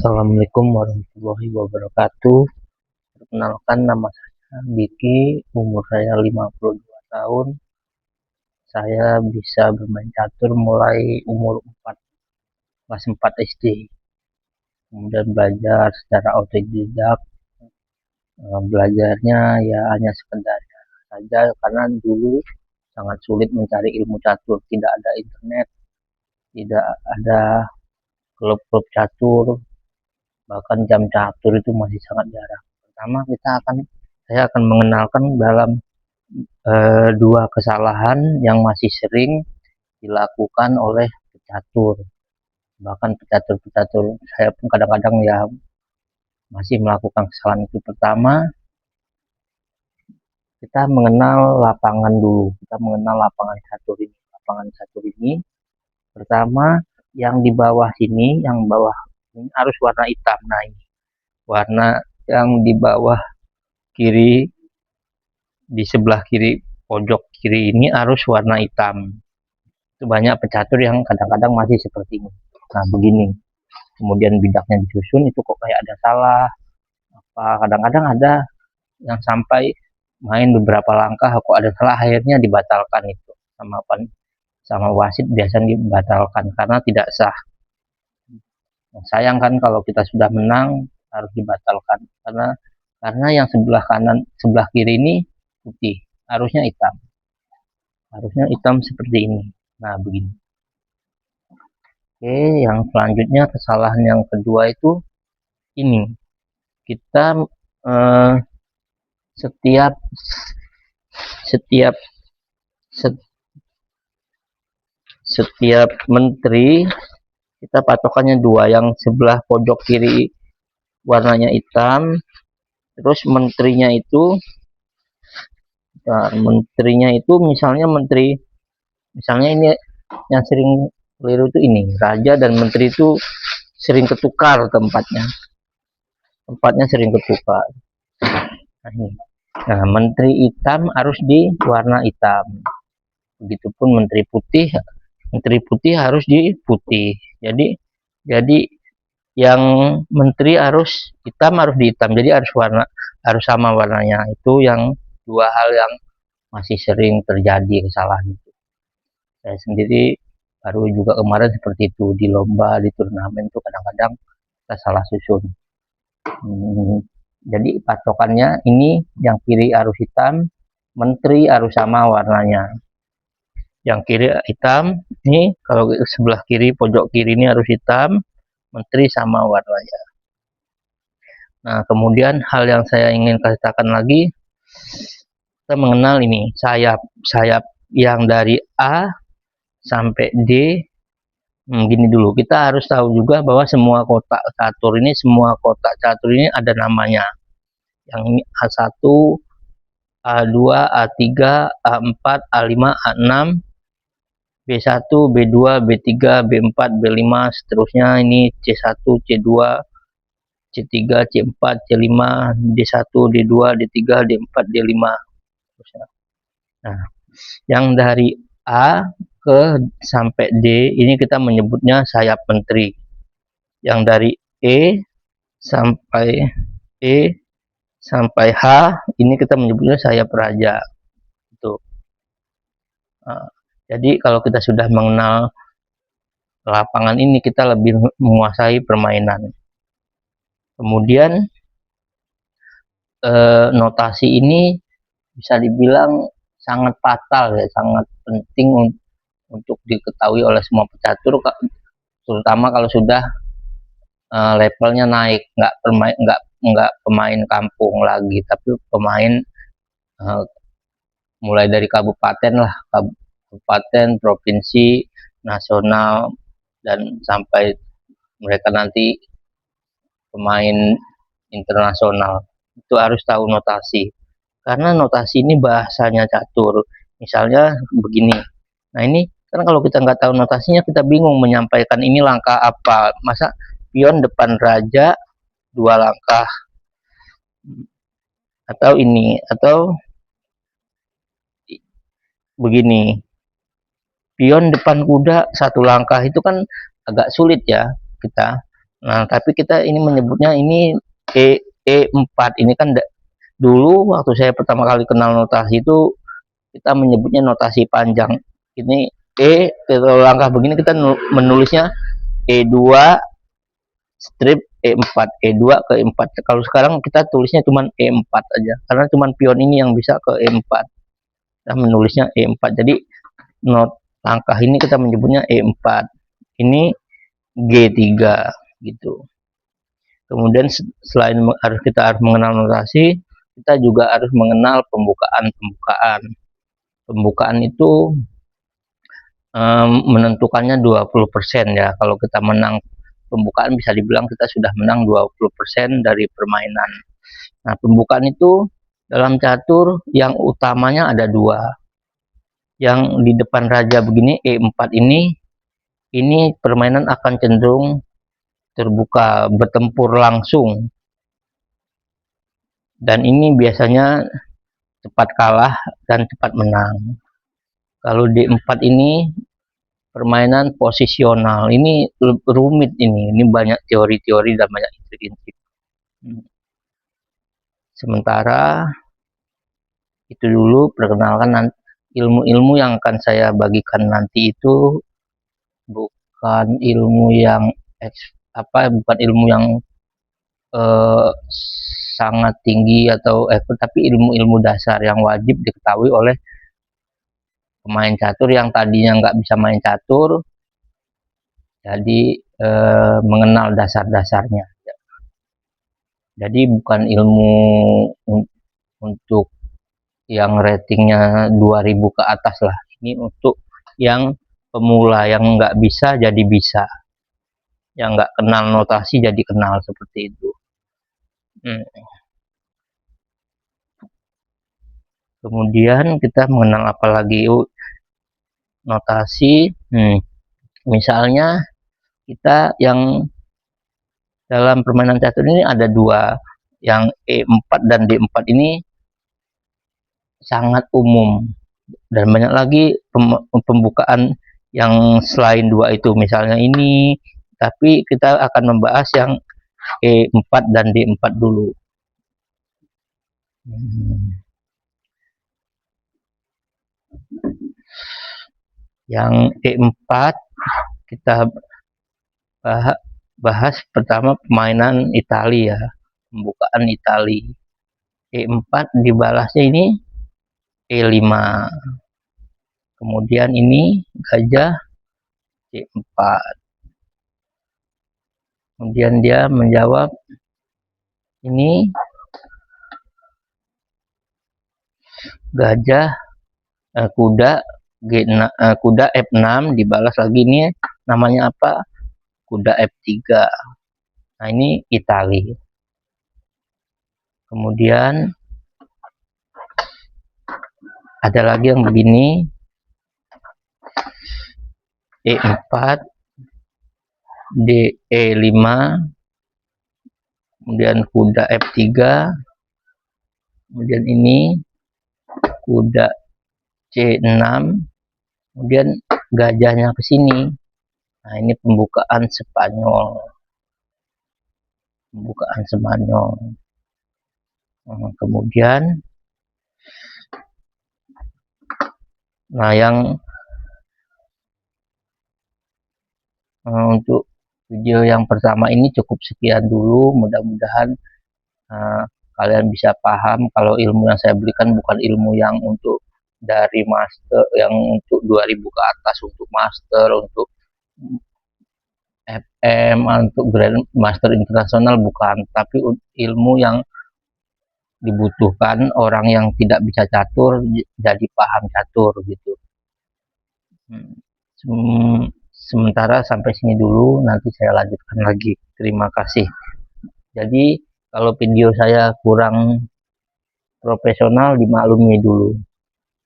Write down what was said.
Assalamualaikum warahmatullahi wabarakatuh. Perkenalkan, nama saya Diki, umur saya 52 tahun. Saya bisa bermain catur mulai umur 4, kelas 4 SD. Kemudian belajar secara otodidak. Belajarnya ya hanya sekedar saja karena dulu sangat sulit mencari ilmu catur, tidak ada internet, tidak ada klub-klub catur, bahkan jam catur itu masih sangat jarang. Pertama saya akan mengenalkan dalam dua kesalahan yang masih sering dilakukan oleh pecatur. Bahkan pecatur-pecatur saya pun kadang-kadang ya masih melakukan kesalahan itu. Pertama, kita mengenal lapangan dulu. Kita mengenal lapangan catur ini. Lapangan catur ini pertama yang di bawah sini, yang bawah ini harus warna hitam. Nah, ini warna yang di bawah kiri, di sebelah kiri pojok kiri ini harus warna hitam. Itu banyak pecatur yang kadang-kadang masih seperti ini. Nah, begini. Kemudian bidaknya disusun, itu kok kayak ada salah. Kadang-kadang ada yang sampai main beberapa langkah kok ada salah, akhirnya dibatalkan itu sama wasit, biasanya dibatalkan karena tidak sah. Sayang kan kalau kita sudah menang harus dibatalkan karena yang sebelah kanan, sebelah kiri ini putih, harusnya hitam seperti ini. Nah, begini. Oke, yang selanjutnya kesalahan yang kedua itu ini, kita setiap menteri kita patokannya dua, yang sebelah pojok kiri warnanya hitam, terus menterinya itu misalnya ini yang sering keliru itu, ini raja dan menteri itu sering ketukar tempatnya sering ketukar. Nah, menteri hitam harus di warna hitam, begitupun menteri putih harus di putih. Jadi yang menteri harus hitam harus di hitam, jadi harus sama warnanya. Itu yang dua hal yang masih sering terjadi kesalahan itu. Saya sendiri baru juga kemarin seperti itu, di lomba, di turnamen itu kadang-kadang kita salah susun. Jadi patokannya ini, yang kiri harus hitam, menteri harus sama warnanya. Yang kiri hitam, ini kalau sebelah kiri pojok kiri ini harus hitam, menteri sama warnanya. Nah, kemudian hal yang saya ingin katakan lagi, kita mengenal ini sayap yang dari A sampai D. Gini dulu, kita harus tahu juga bahwa semua kotak catur ini ada namanya. Yang ini A1, A2, A3, A4, A5, A6, B1, B2, B3, B4, B5, seterusnya. Ini C1, C2, C3, C4, C5, D1, D2, D3, D4, D5. Nah, yang dari A ke sampai D ini kita menyebutnya sayap menteri. Yang dari E sampai H ini kita menyebutnya sayap raja. Itu. Nah, jadi kalau kita sudah mengenal lapangan ini, kita lebih menguasai permainan. Kemudian notasi ini bisa dibilang sangat fatal ya, sangat penting untuk diketahui oleh semua pecatur, terutama kalau sudah levelnya naik, nggak pemain kampung lagi, tapi pemain mulai dari kabupaten, provinsi, nasional, dan sampai mereka nanti pemain internasional. Itu harus tahu notasi, karena notasi ini bahasanya catur. Misalnya begini, nah ini kan kalau kita nggak tahu notasinya, kita bingung menyampaikan ini langkah apa. Masa pion depan raja 2 langkah, atau ini, atau begini, pion depan kuda 1 langkah, itu kan agak sulit ya kita. Nah, tapi kita ini menyebutnya ini E4. Ini kan dulu waktu saya pertama kali kenal notasi itu kita menyebutnya notasi panjang. Ini kalau langkah begini kita menulisnya E2 strip E4, E2 ke E4. Kalau sekarang kita tulisnya cuma E4 aja, karena cuma pion ini yang bisa ke E4. Kita menulisnya E4. Jadi langkah ini kita menyebutnya E4. Ini G3 gitu. Kemudian selain kita harus mengenal notasi, kita juga harus mengenal pembukaan. Pembukaan itu menentukannya 20% ya. Kalau kita menang pembukaan bisa dibilang kita sudah menang 20% dari permainan. Nah, pembukaan itu dalam catur yang utamanya ada dua. Yang di depan raja begini E4 ini permainan akan cenderung terbuka, bertempur langsung. Dan ini biasanya cepat kalah dan cepat menang. Kalau D4 ini permainan posisional. Ini rumit ini banyak teori-teori dan banyak intrik-intrik. Sementara itu dulu perkenalkan ilmu-ilmu yang akan saya bagikan nanti itu bukan ilmu yang bukan ilmu yang sangat tinggi atau tapi ilmu-ilmu dasar yang wajib diketahui oleh pemain catur yang tadinya nggak bisa main catur, jadi mengenal dasar-dasarnya. Jadi bukan ilmu untuk yang ratingnya 2000 ke atas lah. Ini untuk yang pemula, yang nggak bisa jadi bisa, yang nggak kenal notasi jadi kenal, seperti itu. Kemudian kita mengenal apa lagi notasi. Misalnya kita yang dalam permainan catur ini ada dua, yang E4 dan D4 ini sangat umum, dan banyak lagi pembukaan yang selain dua itu, misalnya ini, tapi kita akan membahas yang E4 dan D4 dulu. Yang E4 kita bahas pertama permainan Italia, pembukaan Italia. E4 dibalasnya ini E5. Kemudian ini gajah C4. Kemudian dia menjawab ini gajah kuda kuda F6 dibalas lagi, ini namanya apa? Kuda F3. Nah, ini Italia. Kemudian ada lagi yang begini, E4 DE5, kemudian kuda F3, kemudian ini kuda C6, kemudian gajahnya ke sini. Nah, ini pembukaan Spanyol. Kemudian yang untuk video yang pertama ini cukup sekian dulu. Mudah-mudahan kalian bisa paham kalau ilmu yang saya berikan bukan ilmu yang untuk dari master, yang untuk 2000 ke atas, untuk master, untuk FM, untuk Grand Master Internasional, bukan, tapi ilmu yang dibutuhkan orang yang tidak bisa catur jadi paham catur gitu. Sementara sampai sini dulu, nanti saya lanjutkan lagi. Terima kasih. Jadi kalau video saya kurang profesional dimaklumi dulu.